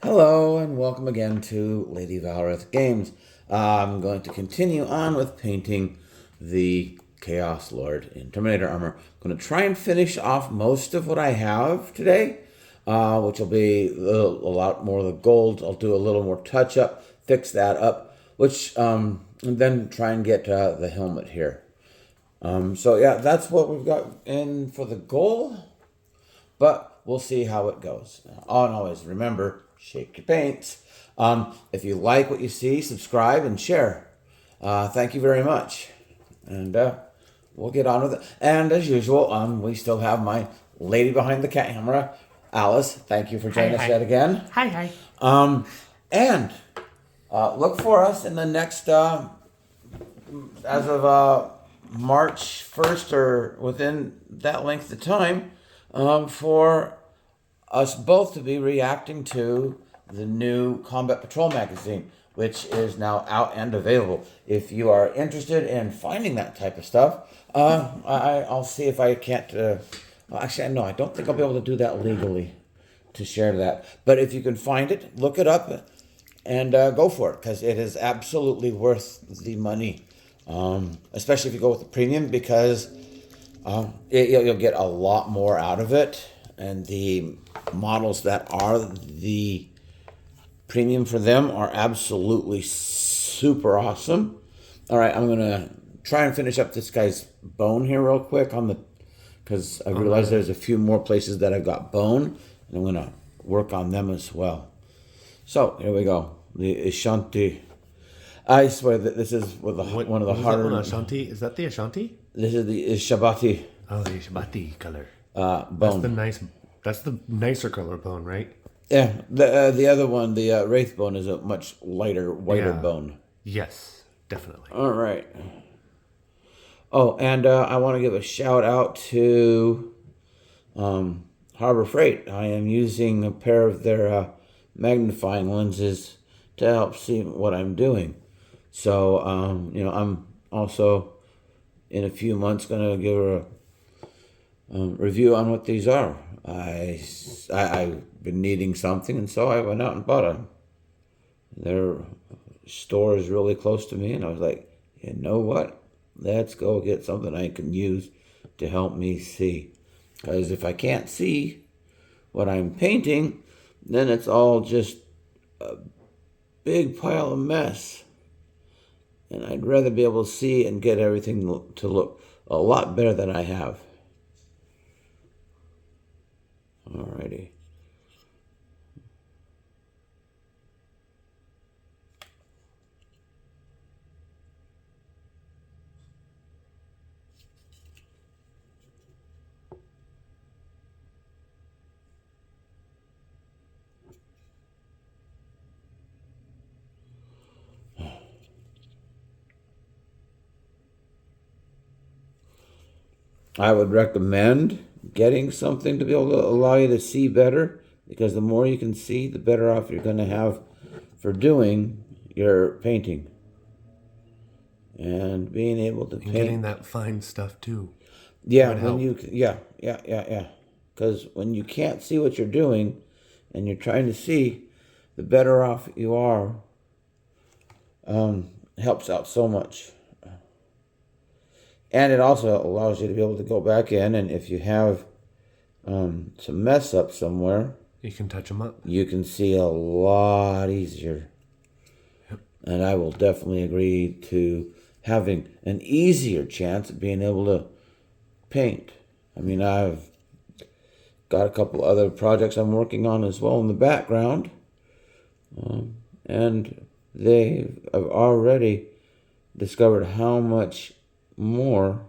Hello and welcome again to Lady Valorith Games. I'm going to continue on with painting the Chaos Lord in Terminator Armour. I'm going to try and finish off most of what I have today, which will be a lot more of the gold. I'll do a little more touch up, fix that up, and then try and get the helmet here. So yeah, that's what we've got in for the goal, but we'll see how it goes. And always remember, shake your paints. If you like what you see, subscribe and share. Thank you very much. And we'll get on with it. And as usual, we still have my lady behind the camera, Alice. Thank you for joining us yet again. Hi. And look for us in the next, as of March 1st or within that length of time, for us both to be reacting to the new Combat Patrol magazine, which is now out and available. If you are interested in finding that type of stuff, I'll see if I can't. Actually, no, I don't think I'll be able to do that legally to share that. But if you can find it, look it up and go for it, because it is absolutely worth the money, especially if you go with the premium, because you'll get a lot more out of it, and the models that are the premium for them are absolutely super awesome. All right, I'm gonna try and finish up this guy's bone here real quick because I realize there's a few more places that I've got bone, and I'm gonna work on them as well. So here we go. The Ashanti. I swear that this is one of the harder. Ashanti? Is that the Ashanti? This is the Shabati Oh, the Shabati color. bone. That's the nicer color bone, right? Yeah, the other one, the wraith bone, is a much lighter, whiter Yeah. bone. Yes, definitely. All right. Oh, and I want to give a shout out to Harbor Freight. I am using a pair of their magnifying lenses to help see what I'm doing. So, I'm also in a few months going to give a review on what these are. I've been needing something, and so I went out and bought them. Their store is really close to me, and I was like, you know what? Let's go get something I can use to help me see. Because if I can't see what I'm painting, then it's all just a big pile of mess. And I'd rather be able to see and get everything to look a lot better than I have. Alrighty. I would recommend getting something to be able to allow you to see better, because the more you can see, the better off you're going to have for doing your painting. And being able to paint. Getting that fine stuff too. Yeah, would help. yeah. Because when you can't see what you're doing and you're trying to see, the better off you are. Helps out so much. And it also allows you to be able to go back in, and if you have some mess up somewhere, You can touch them up. you can see a lot easier. Yep. And I will definitely agree to having an easier chance of being able to paint. I mean, I've got a couple other projects I'm working on as well in the background, and they have already discovered how much more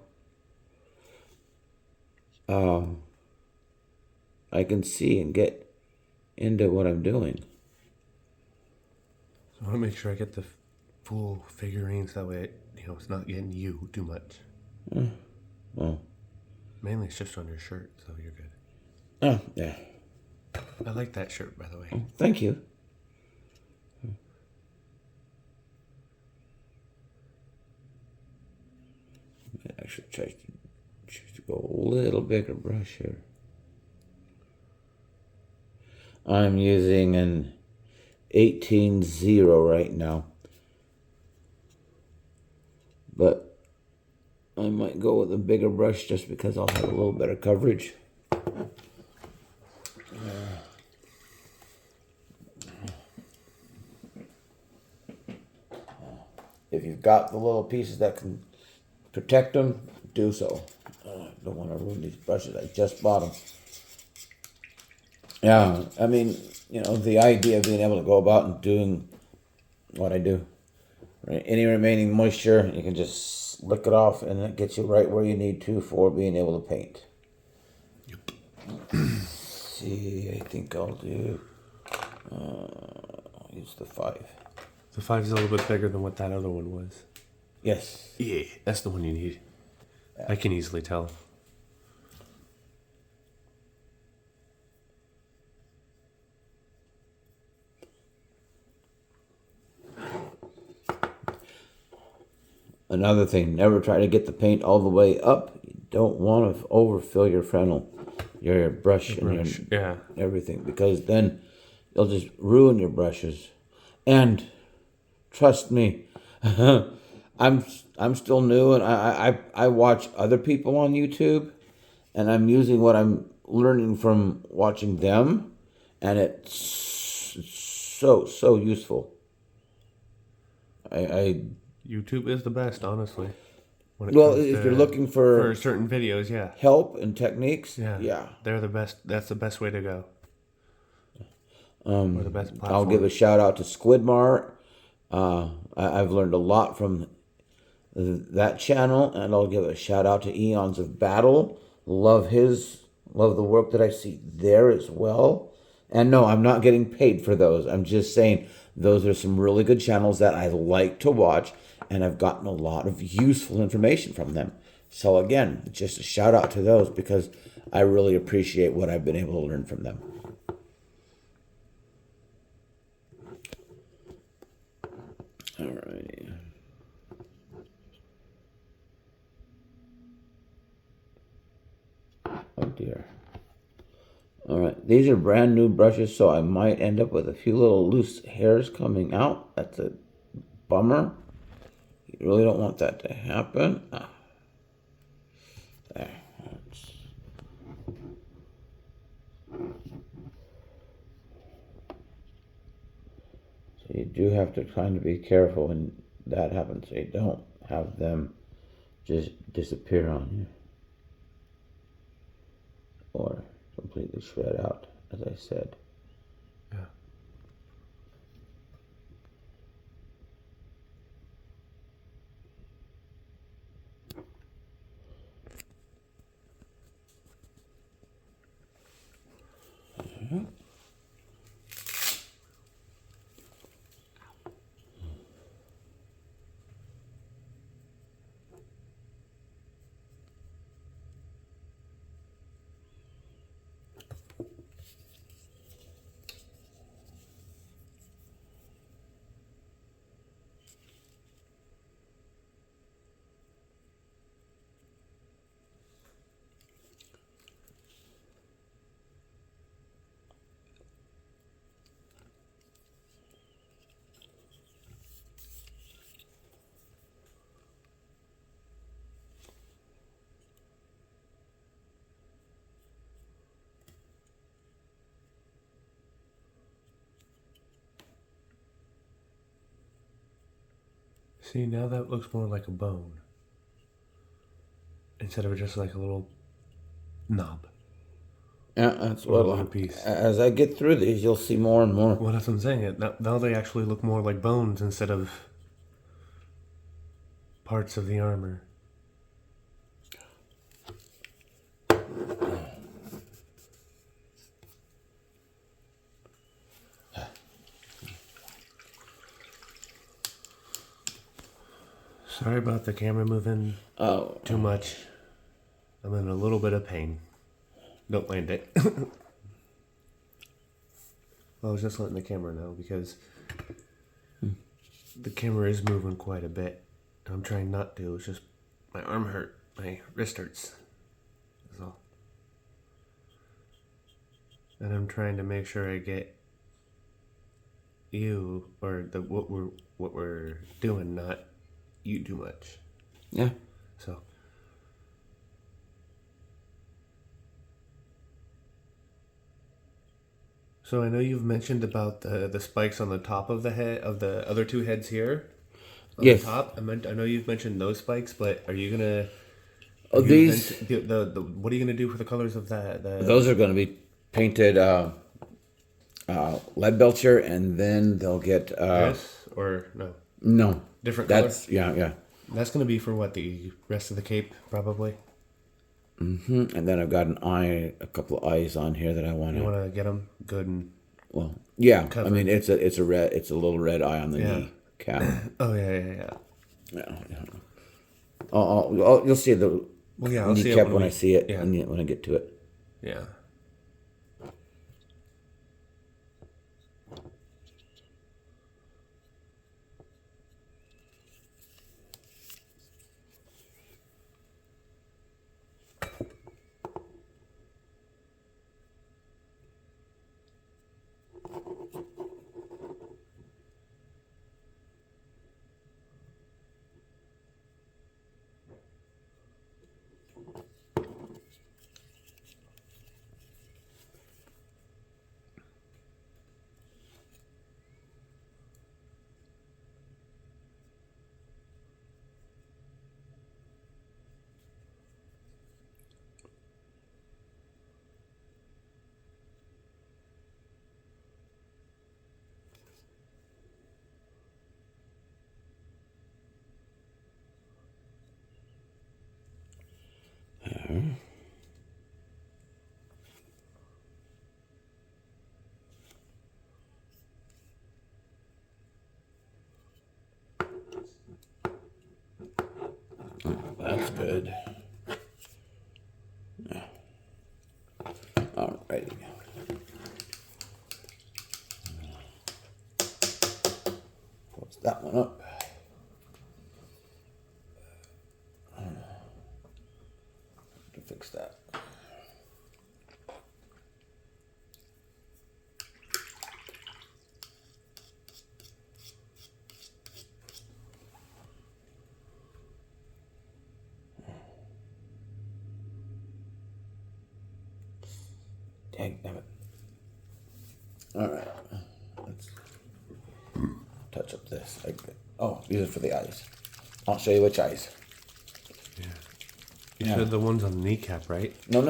I can see and get into what I'm doing. So I want to make sure I get the full figurines, that way it's not getting you too much. Well, Mainly it's just on your shirt, so you're good. oh, yeah. I like that shirt, by the way. Thank you. I should try to go a little bigger brush here. I'm using an 18.0 right now. But I might go with a bigger brush just because I'll have a little better coverage. If you've got the little pieces that can protect them, do so. Don't want to ruin these brushes. I just bought them. Yeah, I mean, the idea of being able to go about and doing what I do. Right? Any remaining moisture, you can just lick it off and it gets you right where you need to for being able to paint. Yep. See, I think I'll do, I'll use the 5. The 5 is a little bit bigger than what that other one was. Yes. Yeah, that's the one you need. I can easily tell. Another thing, never try to get the paint all the way up. You don't want to overfill your Fresnel, your brush, and your everything, because then you'll just ruin your brushes. And trust me, I'm still new, and I watch other people on YouTube, and I'm using what I'm learning from watching them, and it's so useful. I YouTube is the best, honestly. Well, if you're looking for certain videos, yeah, help and techniques, yeah, they're the best. That's the best way to go. Or the best platform. I'll give a shout out to Squidmart. I've learned a lot from that channel, and I'll give a shout out to Eons of Battle. Love the work that I see there as well. And no, I'm not getting paid for those. I'm just saying those are some really good channels that I like to watch, and I've gotten a lot of useful information from them. So again, just a shout out to those because I really appreciate what I've been able to learn from them. Alrighty. Oh dear. Alright, these are brand new brushes, so I might end up with a few little loose hairs coming out. That's a bummer. You really don't want that to happen. There. So you do have to kind of be careful when that happens, so you don't have them just disappear on you. Or completely shred out, as I said. Yeah. Mm-hmm. See, now that looks more like a bone. Instead of just like a little knob. Yeah, that's what piece. As I get through these, you'll see more and more. Well, that's what I'm saying. Now they actually look more like bones instead of parts of the armor. Sorry about the camera moving too much. I'm in a little bit of pain. Don't land it. I was just letting the camera know because the camera is moving quite a bit. I'm trying not to. It's just my arm hurt. My wrist hurts. That's all. And I'm trying to make sure I get you or the what we're doing, not you too much. Yeah. So. So I know you've mentioned about the spikes on the top of the head of the other two heads here. On Yes. the top, I know you've mentioned those spikes, but are you gonna? Oh, these. The what are you gonna do for the colors of the? Those are going to be painted lead belcher, and then they'll get This or no? no Different That's color? yeah. That's gonna be for what, the rest of the cape probably. And then I've got a couple of eyes on here that I want You to. want to get them good and. Well, yeah. I Covered. mean, it's a little red eye on the knee cap. Oh yeah. Yeah. You'll see the Well, yeah, I'll see it kneecap when I see it. Yeah. When I get to it. Yeah. That's good. All right. Close that one up. To fix that. Dang, damn it. All right. Let's touch up this. Oh, these are for the eyes. I'll show you which eyes. You said the ones on the kneecap, right? No.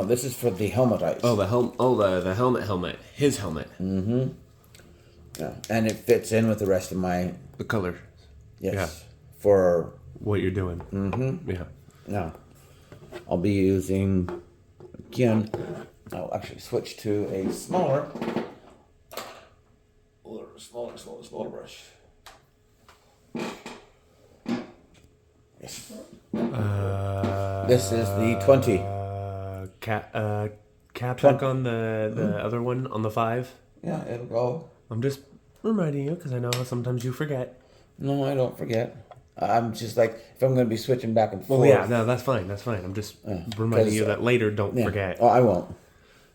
This is for the helmet eyes. Oh, the helmet. Oh, the helmet. His helmet. Yeah, and it fits in with the rest of my. The color. Yes. Yeah. For. What you're doing. Mm-hmm. Yeah. No. I'll be using. Again, I'll actually switch to a smaller brush. Yes. This is the 20. Cap back on the other one on the 5. Yeah, it'll go. I'm just reminding you because I know sometimes you forget. No, I don't forget. I'm just like, if I'm going to be switching back and forth. Well, yeah, no, that's fine. I'm just reminding you that later, don't forget. Oh, I won't.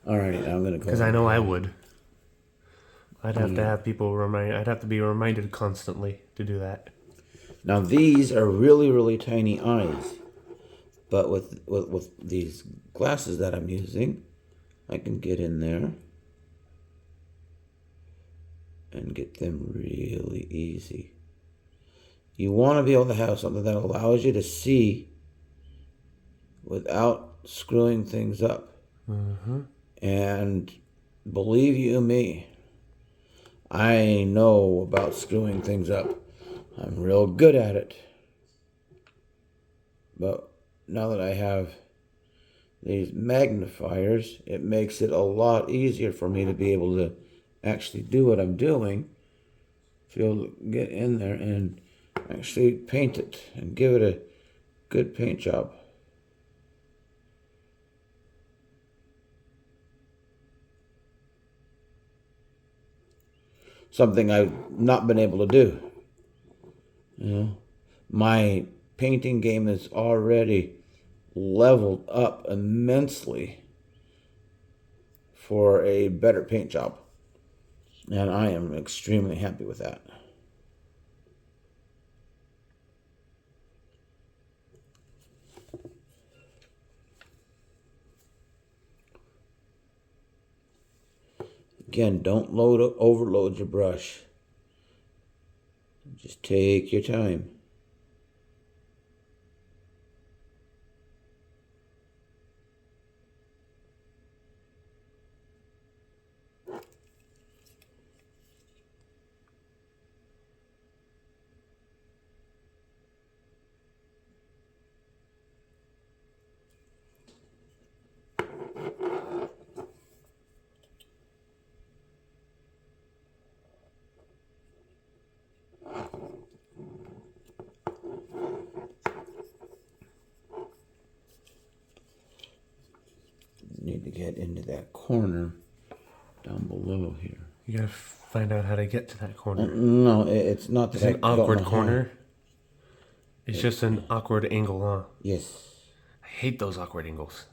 Alrighty, now I'm going to go. Because I know I would. I'd have to have people remind. I'd have to be reminded constantly to do that. Now these are really, really tiny eyes, but with these glasses that I'm using, I can get in there and get them really easy. You want to be able to have something that allows you to see without screwing things up. Mm-hmm. And believe you me, I know about screwing things up. I'm real good at it. But now that I have these magnifiers, it makes it a lot easier for me to be able to actually do what I'm doing. To be able to get in there and actually paint it and give it a good paint job. Something I've not been able to do. You know, my painting game is already leveled up immensely for a better paint job. And I am extremely happy with that. Again, don't overload your brush. Just take your time. Need to get into that corner down below here. You gotta find out how to get to that corner. No, it's not that It's an I got awkward my corner. hand. It's just an awkward angle, huh? Yes. I hate those awkward angles.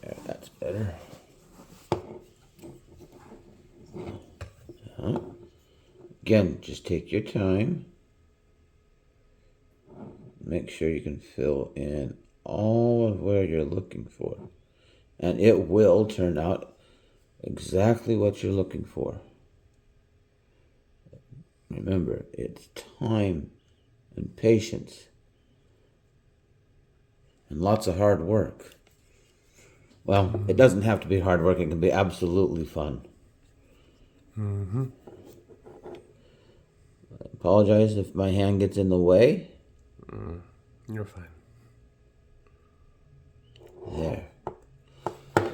There, that's better. Again, just take your time. Make sure you can fill in all of where you're looking for. And it will turn out exactly what you're looking for. Remember, it's time and patience and lots of hard work. Well, it doesn't have to be hard work. It can be absolutely fun. Mm-hmm. I apologize if my hand gets in the way. You're fine. There.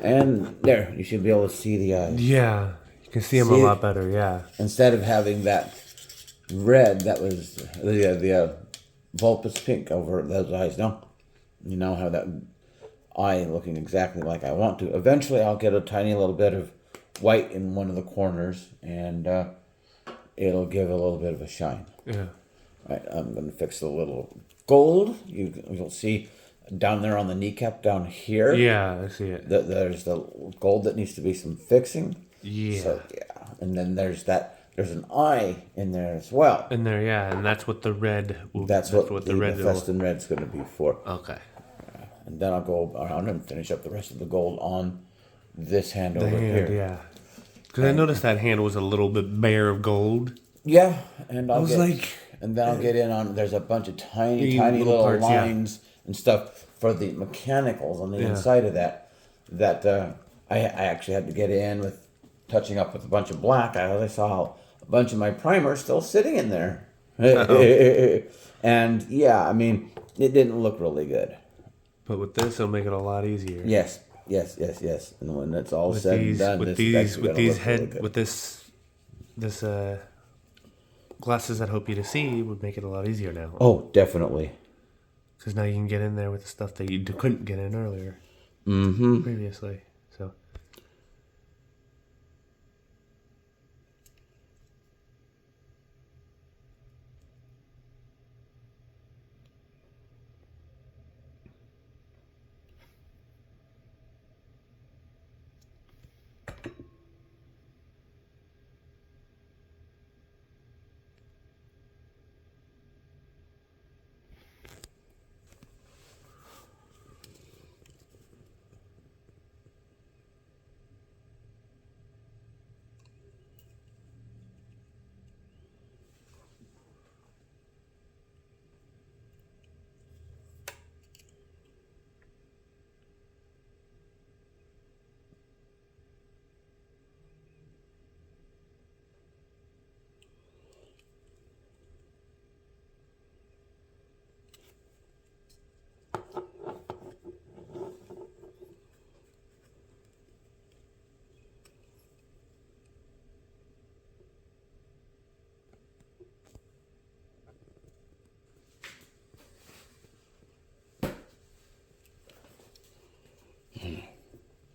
And there, you should be able to see the eyes. Yeah, you can see them a lot better, yeah. Instead of having that red that was the Vulpus pink over those eyes. Now, you now have that eye looking exactly like I want to. Eventually, I'll get a tiny little bit of white in one of the corners, and it'll give a little bit of a shine. Yeah. Right, I'm going to fix the little gold. You'll see down there on the kneecap down here. Yeah, I see it. There's the gold that needs to be some fixing. Yeah. So, yeah. And then there's an eye in there as well. In there, yeah, and that's what the red will, That's what the red will. Festin red's going to be for. Okay. And then I'll go around and finish up the rest of the gold on this hand The over hand, here. yeah. Because I noticed that hand was a little bit bare of gold. Yeah, and I was like... And then I'll get in on, there's a bunch of tiny little parts, lines and stuff for the mechanicals on the inside of that I actually had to get in with touching up with a bunch of black. I saw a bunch of my primer still sitting in there. And yeah, I mean, it didn't look really good. But with this, it'll make it a lot easier. Yes. And when it's all said and done, this glasses that hope you to see would make it a lot easier now. Oh, definitely. Because now you can get in there with the stuff that you couldn't get in earlier. Mm-hmm. Previously. So.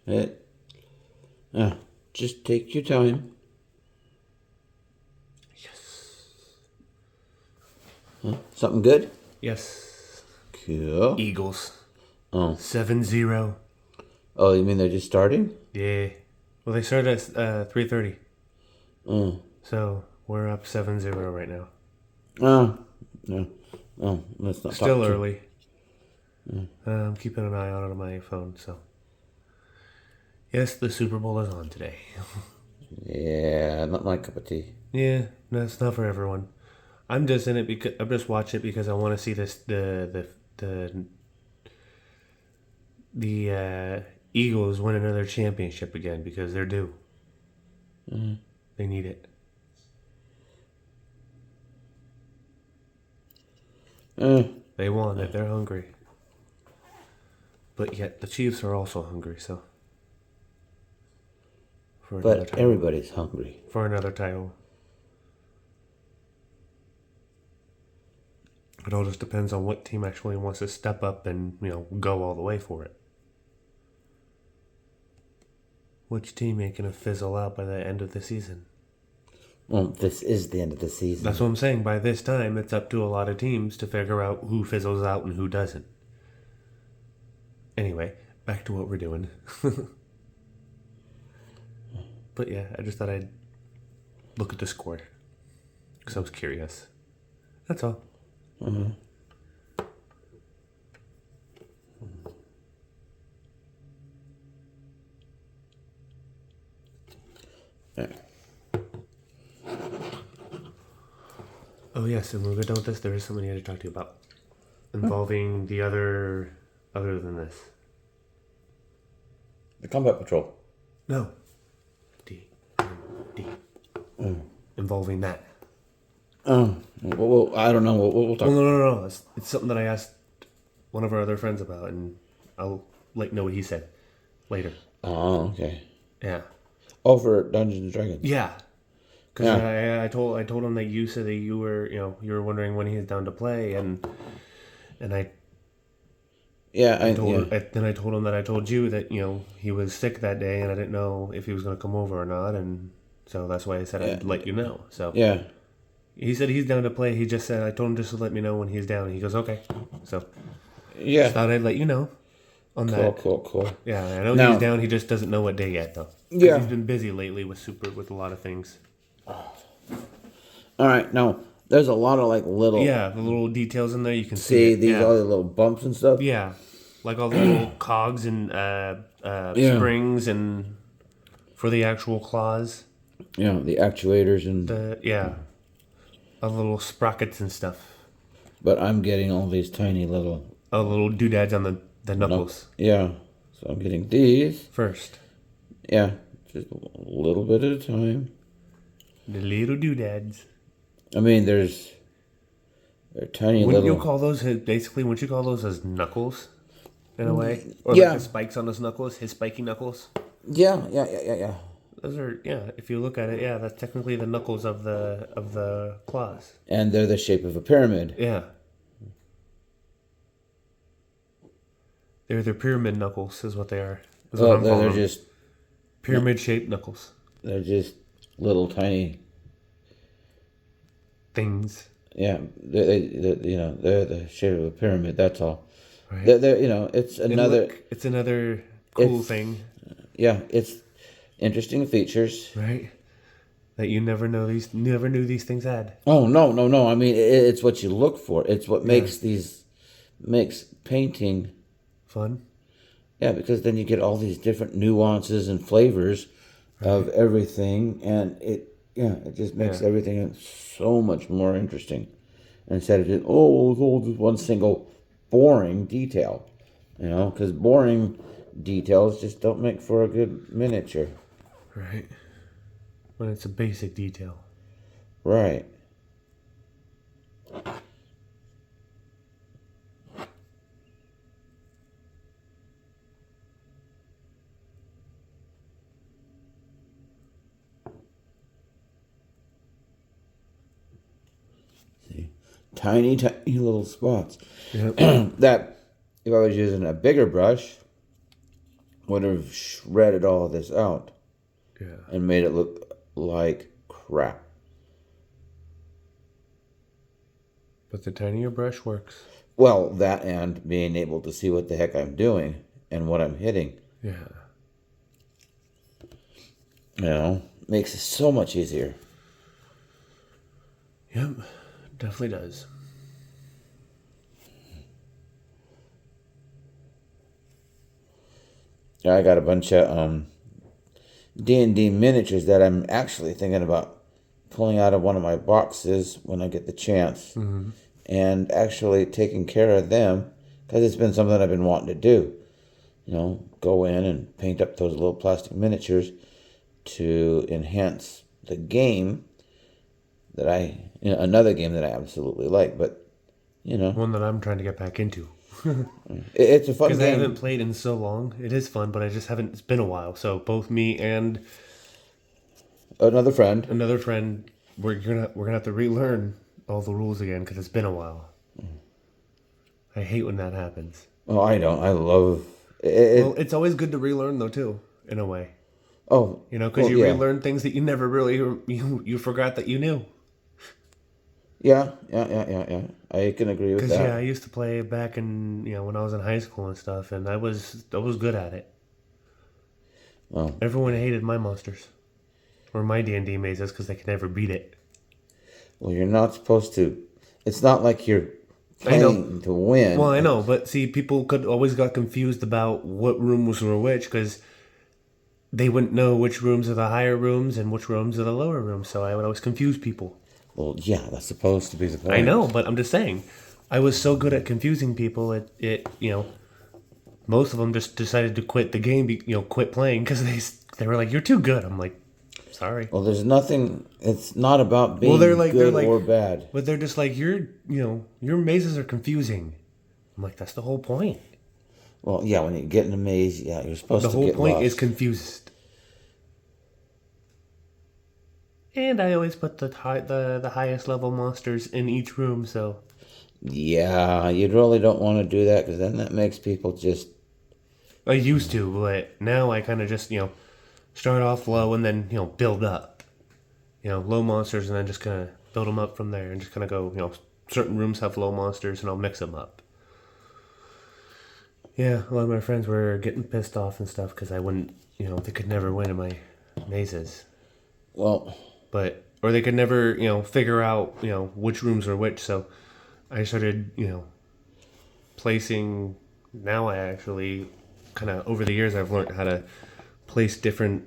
It, just take your time. Yes. Huh? Something good? Yes. Cool. Eagles. Oh. 7-0. Oh, you mean they're just starting? Yeah. Well, they started at 3:30. Oh. So we're up 7-0 right now. Oh. No. Oh, let's not Still talk too. early. I'm keeping an eye on it on my phone, so. Yes, the Super Bowl is on today. Yeah, not my cup of tea. Yeah, no, it's not for everyone. I'm just in it because I'm just watching it because I want to see the Eagles win another championship again because they're due. They need it. They won it. They're hungry. But yet the Chiefs are also hungry, so. For another But title. everybody's hungry. For another title. It all just depends on what team actually wants to step up and, go all the way for it. Which team ain't going to fizzle out by the end of the season? Well, this is the end of the season. That's what I'm saying. By this time, it's up to a lot of teams to figure out who fizzles out and who doesn't. Anyway, back to what we're doing. But yeah, I just thought I'd look at the score. Because I was curious. That's all. Mm-hmm. Yeah. Oh yes, and when we're done with this, there is something I need to talk to you about. Involving the other than this. The Combat Patrol. No. D. Involving that. Oh, well, I don't know. We'll talk. Well, no. It's something that I asked one of our other friends about, and I'll let you know what he said later. Oh, okay. Yeah. Oh, for Dungeons and Dragons. Yeah. Because I told him that you said that you were wondering when he was down to play, and I. Yeah, Then I told him that I told you that he was sick that day, and I didn't know if he was going to come over or not, and so that's why I said I'd let you know. So yeah. He said he's down to play. He just said I told him just to let me know when he's down. He goes okay. So Yeah. just thought I'd let you know on that. Cool. Yeah, I know he's down. He just doesn't know what day yet though. Yeah. He's been busy lately with a lot of things. All right. Now there's a lot of little. Yeah, the little details in there you can See see. these all the little bumps and stuff. Yeah, like all the little cogs and springs and for the actual claws. Yeah, the actuators and. All the little sprockets and stuff. But I'm getting all these tiny little. Oh, little doodads on the knuckles. Yeah, so I'm getting these First. Yeah, just a little bit at a time. The little doodads. I mean, they're tiny Wouldn't little. you call those as knuckles, in a way? Or Yeah. like the spikes on his knuckles, his spiky knuckles? Yeah. Those are, if you look at it, that's technically the knuckles of the claws. And they're the shape of a pyramid. Yeah. They're pyramid knuckles, is what they are. Is what I'm calling they're them. just Pyramid-shaped knuckles. they're just little tiny Things. Yeah, they're the shape of a pyramid. That's all. Right. They're it's another. It's another cool thing. Yeah, it's interesting features. Right. That you never knew these things had. Oh no! I mean, it's what you look for. It's what makes painting fun. Yeah, because then you get all these different nuances and flavors of everything, and it just makes everything so much more interesting. Instead of just it's all just one single boring detail, because boring details just don't make for a good miniature. Right. When it's a basic detail. Right. See, tiny little spots. Yep. That if I was using a bigger brush, would have shredded all of this out Yeah. and made it look like crap. But the tinier brush works. Well, that and being able to see what the heck I'm doing and what I'm hitting, Yeah. makes it so much easier. Yep. Definitely does. I got a bunch of D&D miniatures that I'm actually thinking about pulling out of one of my boxes when I get the chance, and actually taking care of them, because it's been something I've been wanting to do. Go in and paint up those little plastic miniatures to enhance the game another game that I absolutely like, but One that I'm trying to get back into. it's a fun Because I game. haven't played in so long. It is fun, but I just haven't. It's been a while. So both me and Another friend. another friend, we're gonna have to relearn all the rules again because it's been a while. I hate when that happens. Oh, I don't. I love it. Well, it's always good to relearn though too, in a way. Oh, Because you relearn things that you never really you forgot that you knew. Yeah. I can agree with Because that. I used to play back in when I was in high school and stuff, and I was good at it. Well, Everyone hated my monsters or my D&D mazes because they could never beat it. well, you're not supposed to. It's not like you're I know. playing to win. Well, I know, but see, people always got confused about what rooms were which because they wouldn't know which rooms are the higher rooms and which rooms are the lower rooms. So I would always confuse people. Well, yeah, that's supposed to be the point. I know, but I'm just saying, I was so good at confusing people. Most of them just decided to quit the game. Quit playing because they were like, "You're too good." I'm like, "Sorry." Well, there's nothing. It's not about being They're like, good or bad. but they're just like, your mazes are confusing. I'm like, that's the whole point. Well, yeah, when you get in a maze, yeah, you're supposed The to whole get point lost. is confused. And I always put the highest level monsters in each room, so Yeah, you really don't want to do that because then that makes people just. I used to, but now I kind of just start off low and then build up. Low monsters and then just kind of build them up from there and just kind of go. Certain rooms have low monsters and I'll mix them up. Yeah, a lot of my friends were getting pissed off and stuff because I wouldn't. They could never win in my mazes. Well, Or they could never, figure out, which rooms are which. So I started, placing. Now I actually kind of over the years I've learned how to place different,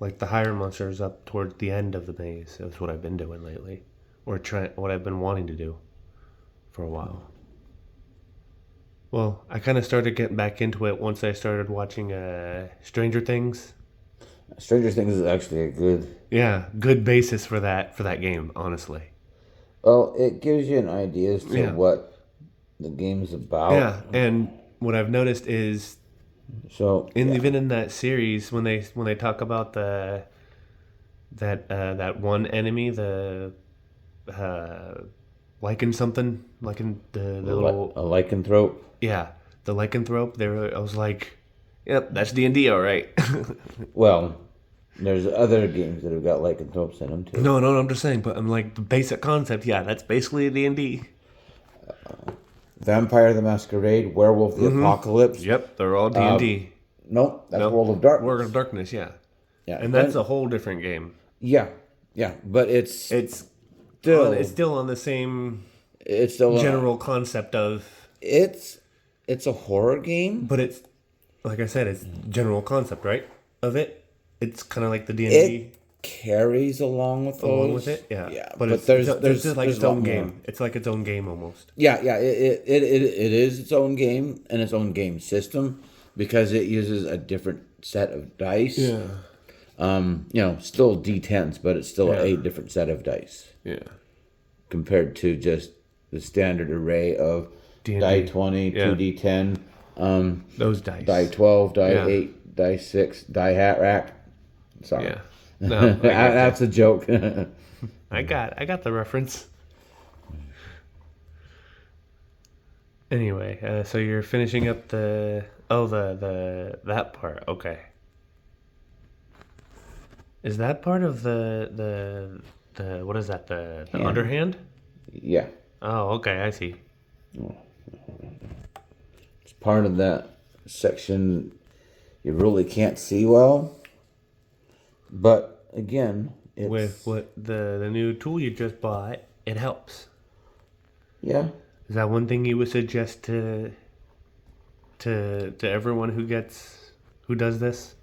like the higher monsters up toward the end of the maze. That's what I've been doing lately, or what I've been wanting to do for a while. Well, I kind of started getting back into it once I started watching Stranger Things. Stranger Things is actually a good. Yeah, good basis for that game, honestly. Well, it gives you an idea as to what the game's about. Yeah, and what I've noticed is, So even in that series, when they talk about that one enemy, the lycanthrope, the little a lycanthrope. yeah, the lycanthrope. I was like, yep, that's D&D, all right. Well, there's other games that have got lycanthropes in them too. No, I'm just saying, but I'm like the basic concept. Yeah, that's basically D&D. Vampire the Masquerade, Werewolf the Apocalypse. Yep, they're all D&D. Nope, that's World of Darkness. World of Darkness, yeah. Yeah, And that's a whole different game. Yeah, but it's still on the same general concept of. It's a horror game, But it's like I said, it's general concept, right? Of it, it's kind of like the D&D. It carries along with it, yeah. Yeah, but there's just like there's its a own lot game. more. It's like its own game almost. Yeah. It is its own game and its own game system because it uses a different set of dice. Yeah. Still D10s, but it's still a different set of dice. Yeah. Compared to just the standard array of D&D. die 20, 2D10, Those dice. die 12, die 8, die 6, die hat rack. Sorry. Yeah. No, that's a joke. I got the reference. Anyway, so you're finishing up the Oh, that part. Okay. Is that part of the what is that? The Hand. underhand? Yeah, Oh, okay, I see. it's part of that section you really can't see well. But again, With it's what the new tool you just bought, it helps. yeah, Is that one thing you would suggest to everyone who does this?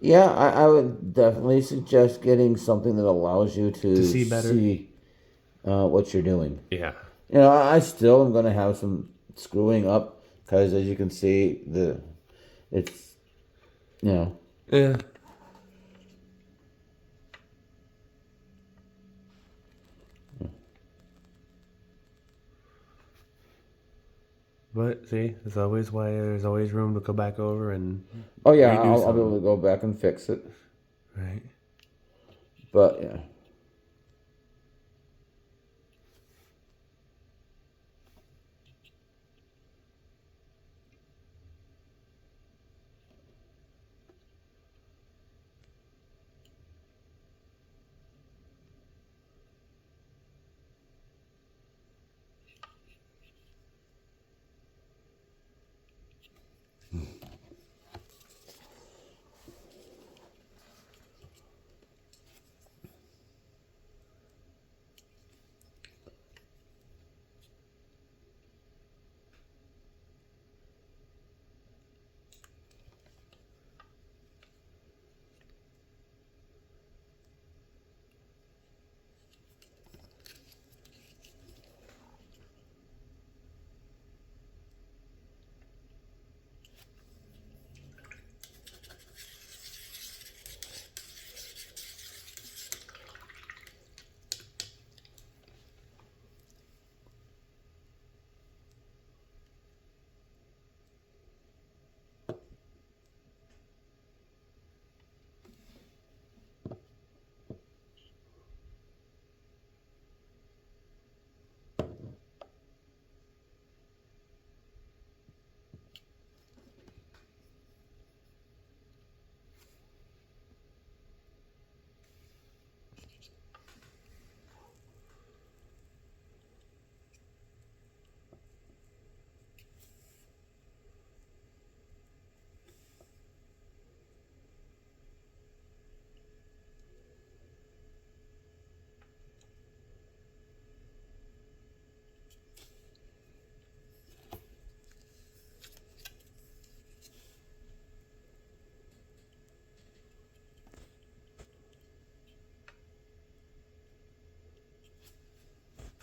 yeah. I would definitely suggest getting something that allows you To to see better? see what you're doing. Yeah. You know, I still am going to have some screwing up because, as you can see, it's you know. Yeah. But see, there's always why there's always room to go back over and Oh yeah, redo I'll be able something. to go back and fix it. Right. But yeah.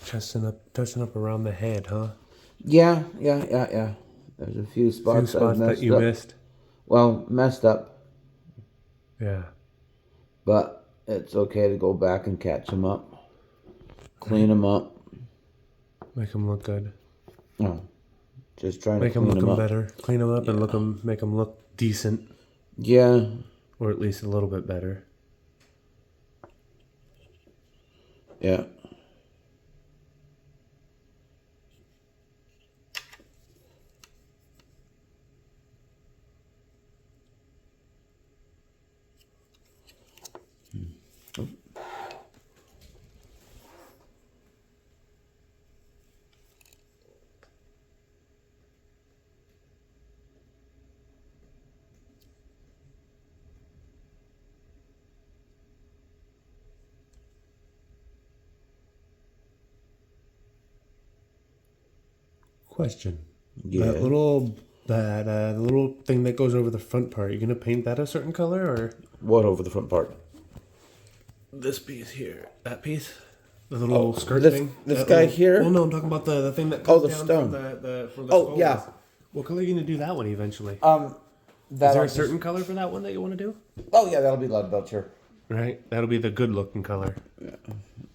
Touching up around the head, huh? Yeah. There's a few Few spots I've spots that messed you up. missed. Well, messed up, Yeah. but it's okay to go back and catch them up, clean Right. them up. Make them look good. Oh, just trying to Make them clean look them them up. better. Clean them up and Yeah. make them look decent, Yeah. or at least a little bit better. Yeah. Question. That Yeah. little that the little thing that goes over the front part, you gonna paint that a certain color or What over the front part? this piece here? That piece? The little Oh, skirt this thing? this That guy little, here. well no, I'm talking about the thing that Oh, comes the down stone. for the Oh, skull yeah. is. What color are you gonna do that one eventually? Is That'll there a just- certain color for that one that you want to do? Oh yeah, that'll be lead belcher. Right? That'll be the good looking color.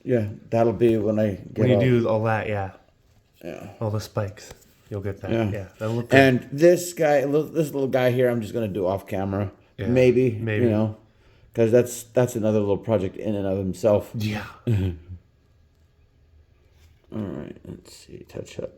Yeah, that'll be when I get When you all- do all that, yeah. Yeah. All the spikes. You'll get that. Yeah. Yeah. That'll look good. And this guy, this little guy here, I'm just gonna do off camera. Yeah, Maybe. maybe. You know, because that's another little project in and of himself. Yeah. All right. Let's see. Touch up.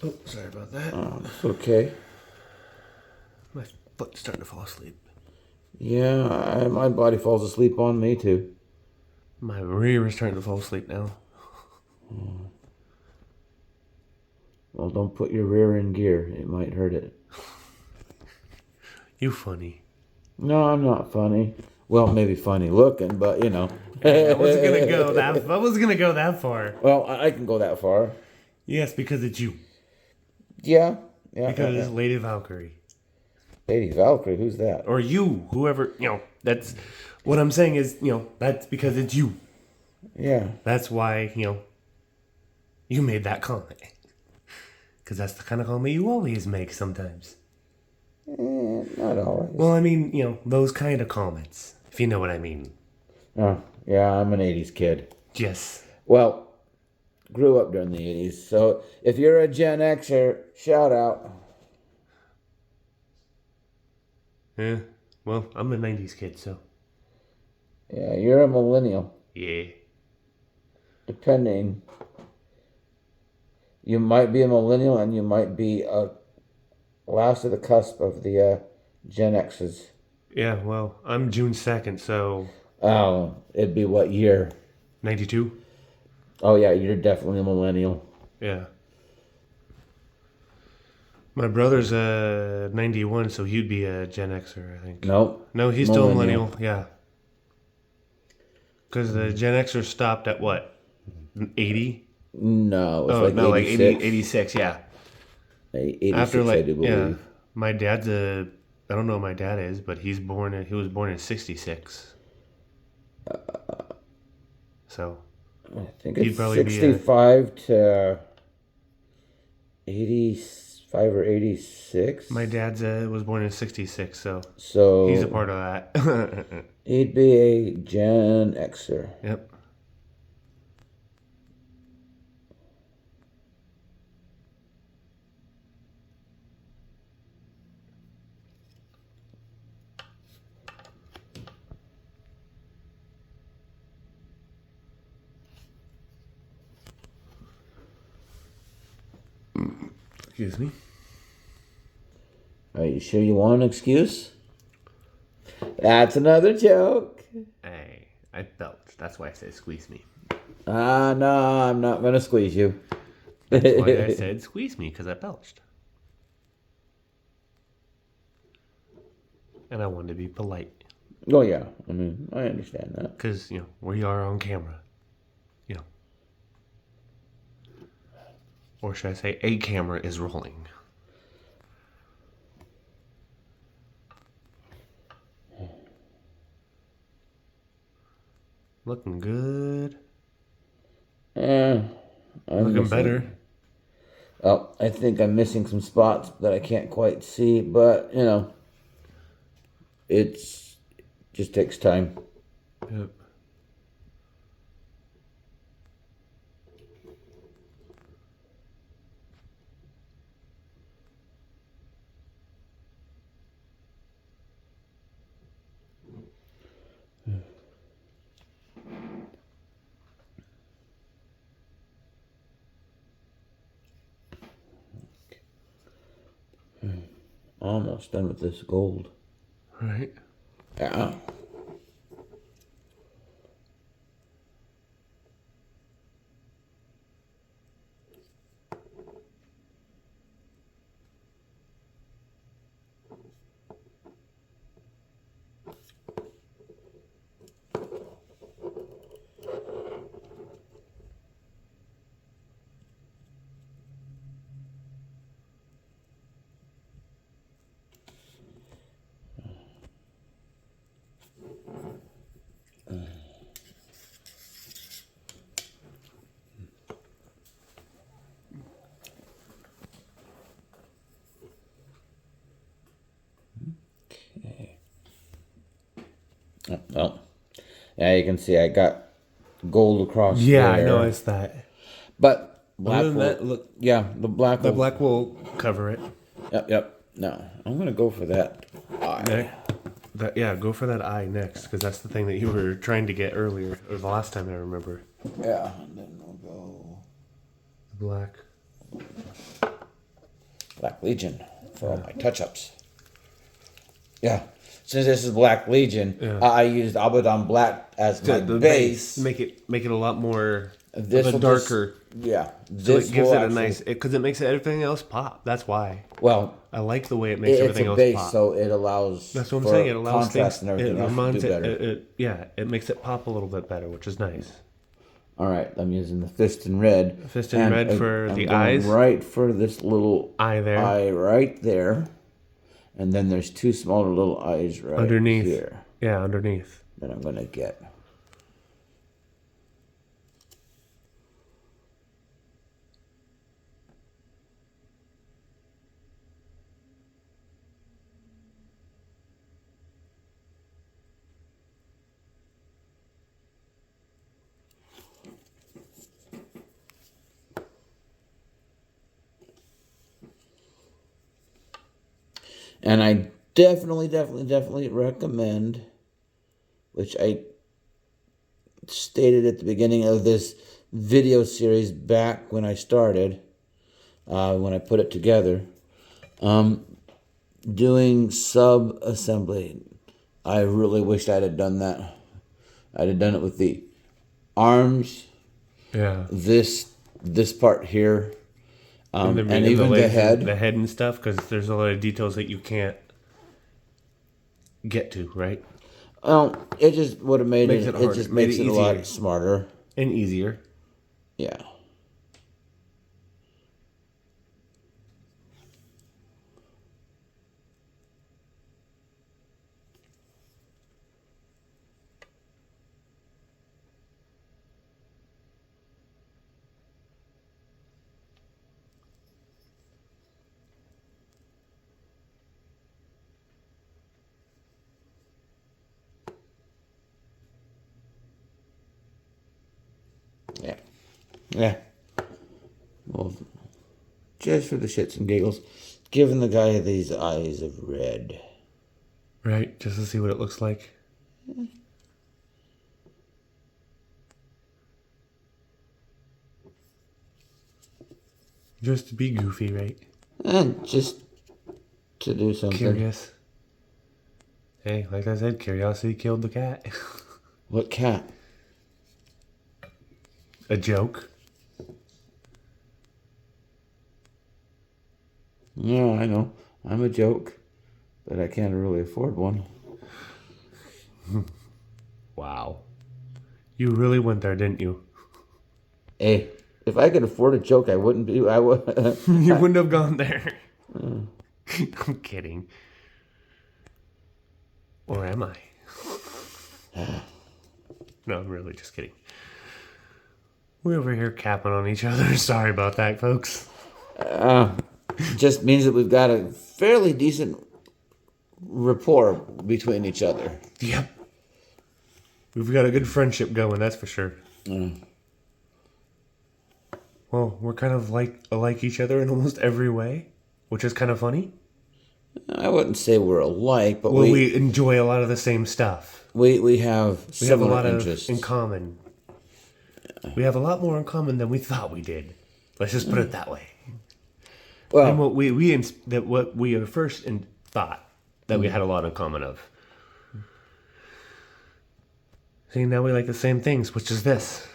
Oh, sorry about that. It's okay. My foot's starting to fall asleep. Yeah, my body falls asleep on me too. My rear is starting to fall asleep now. Well, don't put your rear in gear. It might hurt it. You funny. No, I'm not funny. Well, maybe funny looking, but you know. I wasn't gonna go that. I wasn't gonna go that far. Well, I can go that far. Yes, because it's you. Yeah. Yeah. Because it's Lady Valkyrie. Lady Valkyrie, who's that? Or you, whoever, that's what I'm saying is, that's because it's you. Yeah. That's why, you made that comment. Because that's the kind of comment you always make sometimes. Not always. Well, I mean, those kind of comments, if you know what I mean. Oh, yeah, I'm an 80s kid. Yes. Well, grew up during the 80s. So if you're a Gen Xer, shout out. Yeah. Well, I'm a 90s kid, so. Yeah, you're a millennial. Yeah. Depending. You might be a millennial and you might be a last of the cusp of the Gen X's. Yeah, well, I'm June 2nd, so. Oh, it'd be what year? 92? Oh, yeah, you're definitely a millennial. Yeah. My brother's 91, so he'd be a Gen Xer, I think. Nope. No, he's still a millennial, yeah. Because the Gen Xer stopped at what? 80? No, it's like 86. 80, 86, yeah. 86, After I do believe. yeah. My dad's I don't know what my dad is, but he was born in 66. So. I think he'd it's probably 65 to 85 or 86. My dad's was born in 66, so he's a part of that. He'd be a Gen Xer. Yep. Excuse me. Are you sure you want an excuse? That's another joke. Hey, I belched. That's why I said squeeze me. No, I'm not going to squeeze you. That's why I said squeeze me, because I belched. And I wanted to be polite. Oh, yeah. I mean, I understand that. Because, we are on camera. Or should I say a camera is rolling. Looking good. Looking better. Oh, I think I'm missing some spots that I can't quite see, but, it's just takes time. Yep. Almost done with this gold. Right. Yeah. Well, yeah, you can see I got gold across Yeah, there. I noticed that. But black Other than will, that, look, yeah, the black will, black will cover it. Yep. No, I'm going to go for that eye. Go for that eye next, because that's the thing that you were trying to get earlier, or the last time I remember. Yeah, and then we'll go... Black. Black Legion for all my touch-ups. Yeah. Since this is Black Legion, I used Abaddon Black as my base. Make it a lot more This of a will darker. Yeah. So This it gives will it a actually, nice, because it makes everything else pop. That's why. Well, I like the way it makes it's everything a else base, pop. so it allows That's what I'm for saying. It allows contrast things. and everything It else to reminds do better. it makes it pop a little bit better, which is nice. All right, I'm using the fist in red. Fist in red for I'm the going eyes. right for this little Eye there. eye right there. And then there's two smaller little eyes right Underneath. here Yeah, underneath. that I'm going to get. And I definitely recommend, which I stated at the beginning of this video series back when I started, when I put it together, doing sub-assembly. I really wished I'd have done that. I'd have done it with the arms, Yeah. this part here, and even the legs head. and the head and stuff, because there's a lot of details that you can't get to, right? It just would have made Makes it. it It harder. just Made makes it it a lot easier. smarter. And easier. Yeah. Yeah. Yeah. Well, just for the shits and giggles, giving the guy these eyes of red. Right, just to see what it looks like. Just to be goofy, right? And just to do something. Curious. Hey, like I said, curiosity killed the cat. What cat? A joke. Yeah, I know. I'm a joke, but I can't really afford one. Wow. You really went there, didn't you? Hey, if I could afford a joke, I wouldn't be. I would. You wouldn't have gone there. I'm kidding. Or am I? No, I'm really just kidding. We're over here capping on each other. Sorry about that, folks. Just means that we've got a fairly decent rapport between each other. Yep. We've got a good friendship going, that's for sure. Well, we're kind of alike each other in almost every way, which is kind of funny. I wouldn't say we're alike, but Well, we enjoy a lot of the same stuff. we have We have a similar lot interests. in common. We have a lot more in common than we thought we did. Let's just put it that way. Well, And what we first thought that we had a lot in common of. See, now we like the same things, which is this.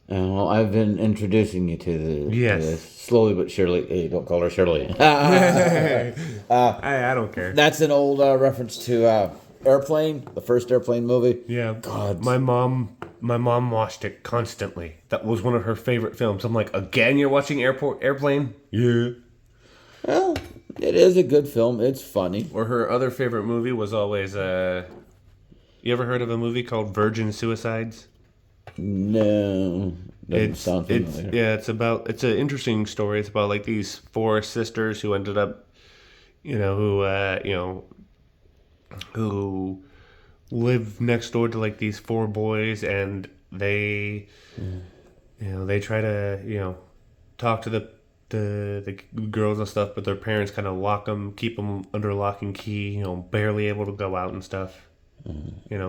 well, I've been introducing you to Yes. this slowly but surely. Hey, don't call her Shirley. I don't care. That's an old reference to Airplane, the first Airplane movie. Yeah. God. My mom watched it constantly. That was one of her favorite films. I'm like, again, you're watching Airplane? Yeah. Well, it is a good film. It's funny. Or her other favorite movie was always, you ever heard of a movie called Virgin Suicides? No, doesn't sound familiar. It's an interesting story. It's about like these four sisters who ended up, who live next door to like these four boys, and they, they try to, talk to the girls and stuff, but their parents kind of keep them under lock and key, barely able to go out and stuff.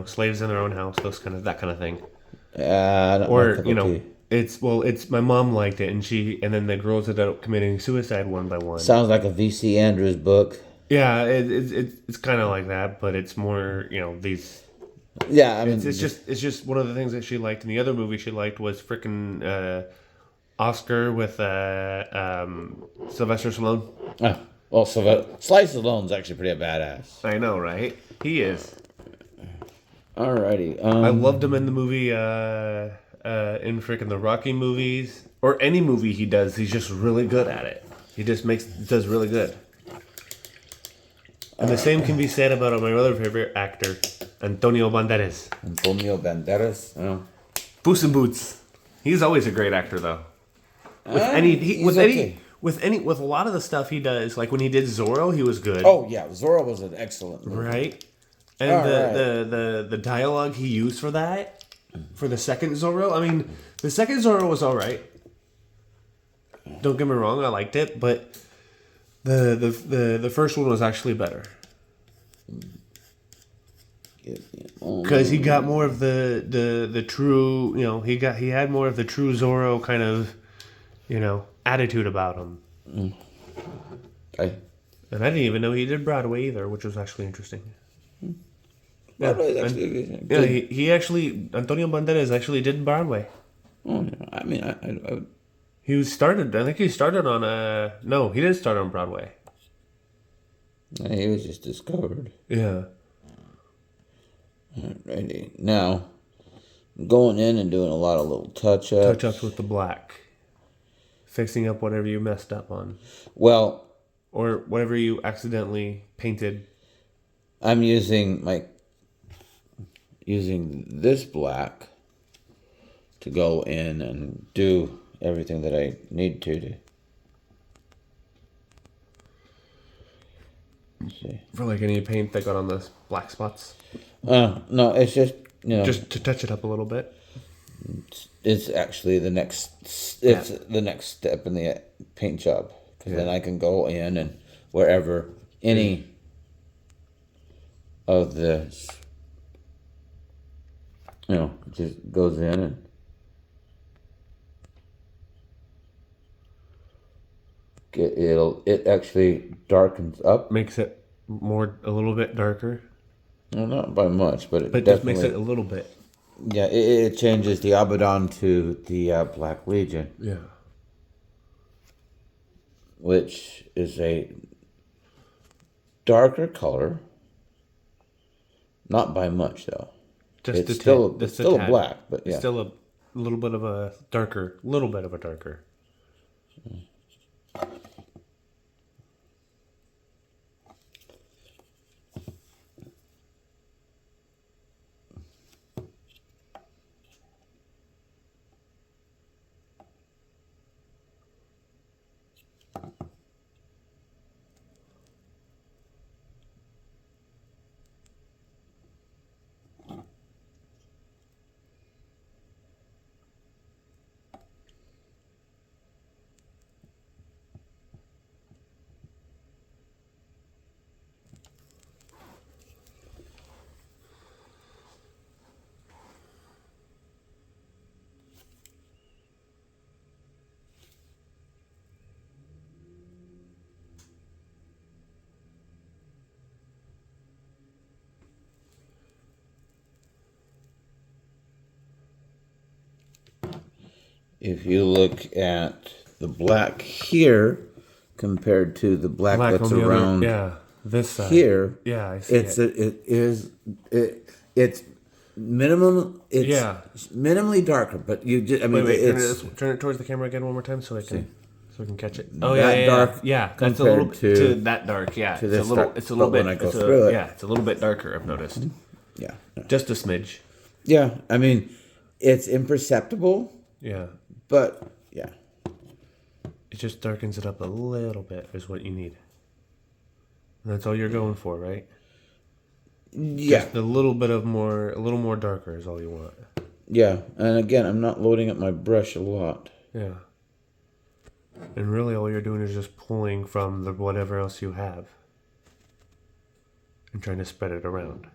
Slaves in their own house, that kind of thing. Not my Or cup of tea. It's my mom liked it, and then the girls ended up committing suicide one by one. Sounds like a V.C. Andrews book. Yeah, it's kind of like that, but it's more, these. Yeah, I mean, It's just one of the things that she liked, and the other movie she liked was frickin' Oscar with Sylvester Stallone. well, Slice Alone's actually pretty badass. I know, right? He is. Alrighty. I loved him in the movie, in frickin' the Rocky movies, or any movie he does. He's just really good at it. He just does really good. And the same can be said about my other favorite actor, Antonio Banderas. Antonio Banderas. Oh. Puss in Boots. He's always a great actor, though. With a lot of the stuff he does, like when he did Zorro, he was good. Oh yeah, Zorro was an excellent movie. Right? And the dialogue he used for that, for the second Zorro, I mean, the second Zorro was alright. Don't get me wrong, I liked it, but the first one was actually better. Because he got more of the true, he had more of the true Zorro kind of, attitude about him. Okay. And I didn't even know he did Broadway either, which was actually interesting. Broadway's actually Yeah, he actually, Antonio Banderas actually did Broadway. Oh, yeah. I mean, I I think he started on, no, he didn't start on Broadway. he was just discovered. Yeah. Alrighty. Now, going in and doing a lot of little touch-ups. Touch-ups with the black. Fixing up whatever you messed up on. Well... Or whatever you accidentally painted. I'm using this black to go in and do everything that I need to. Let's see. For like any paint that got on the black spots? No, it's just, just to touch it up a little bit. It's actually the next step in the paint job. Because then I can go in and wherever any of this, just goes in and it actually darkens up. Makes it a little bit darker. Well, not by much, but it just makes it a little bit. Yeah, it changes the Abaddon to the Black Legion. Yeah. Which is a darker color. Not by much, though. It's still a black, but yeah. It's still a little bit of a darker. If you look at the black here compared to the black that's around this side. Here, I see it's minimum. It's minimally darker, but you just turn it towards the camera again one more time so we can catch it. Oh dark. Yeah, that's a little bit to that dark. Yeah, to this it's a little bit. When I go through it, it's a little bit darker. I've noticed. Yeah, just a smidge. Yeah, I mean, it's imperceptible. Yeah. But, yeah. It just darkens it up a little bit is what you need. And that's all you're going for, right? Yeah. Just a little more darker is all you want. Yeah, and again, I'm not loading up my brush a lot. Yeah. And really all you're doing is just pulling from whatever else you have. And trying to spread it around.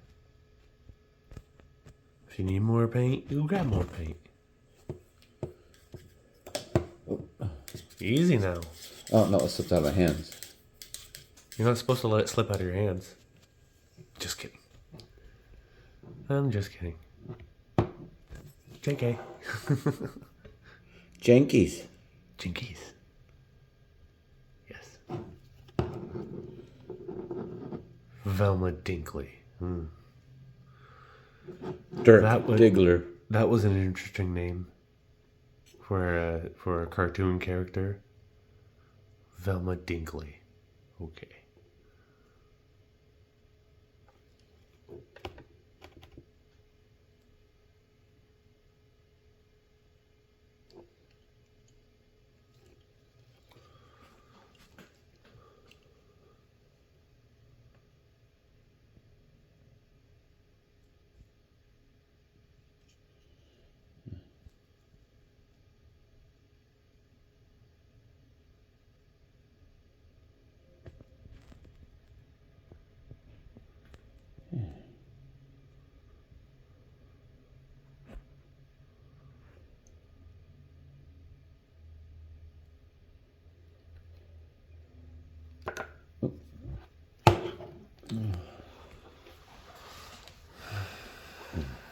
If you need more paint, you grab more paint. Easy now. Oh, no, it slipped out of my hands. You're not supposed to let it slip out of your hands. Just kidding. I'm just kidding. JK. Jankies. Jinkies. Yes. Velma Dinkley. Dirk That would- Diggler. That was an interesting name for a cartoon character. Velma Dinkley. Okay.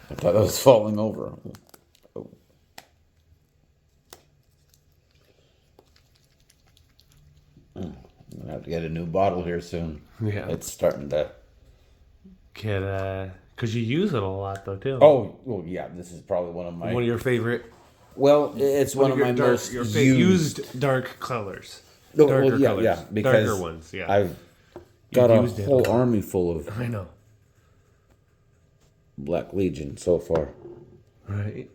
I thought that was falling over. Oh. I'm gonna have to get a new bottle here soon. Yeah. It's starting to. Because you use it a lot, though, too. Oh, well, yeah. This is probably one of my. One of your favorite. Well, it's one of my your most used dark colors. No, Darker well, yeah, colors. yeah. Because Darker ones, yeah. I've got a used it a whole lot. army full of I know. Black Legion so far. Right.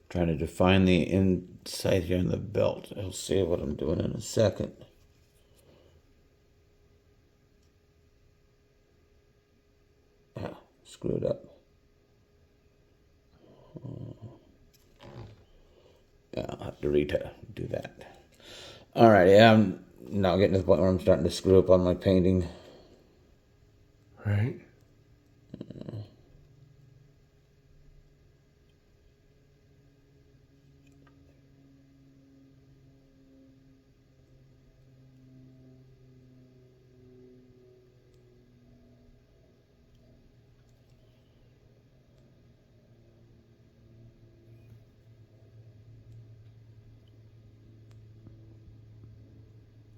Trying to define the inside here on the belt. I'll see what I'm doing in a second. Ah, screwed up. Yeah, I'll have to do that. All right, yeah, I'm now getting to the point where I'm starting to screw up on my painting. Right.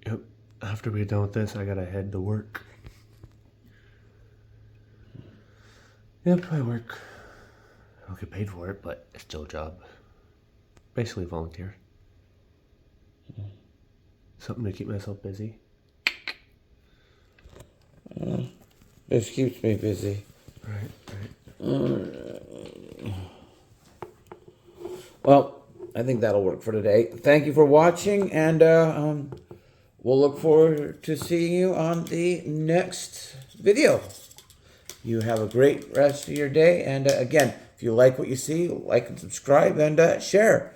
Yep. After we're done with this, I gotta head to work. Yep, I work. I don't get paid for it, but it's still a job. Basically volunteer. Something to keep myself busy. This keeps me busy. Right. Well, I think that'll work for today. Thank you for watching, and we'll look forward to seeing you on the next video. You have a great rest of your day, and again, if you like what you see, like and subscribe, and share.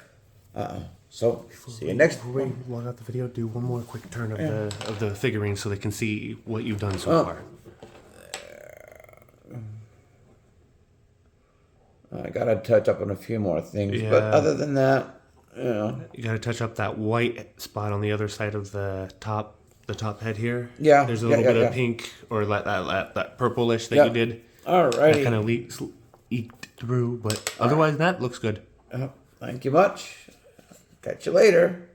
So, see you next Before we log out the video, do one more quick turn of the figurine so they can see what you've done so far. I gotta touch up on a few more things, Yeah. but other than that, You gotta touch up that white spot on the other side of the top head here. Yeah, There's a yeah, little bit yeah. of pink or that purplish that Yeah. you did. alrighty. That kind of eked through, but otherwise that looks good. Thank you much. Catch you later.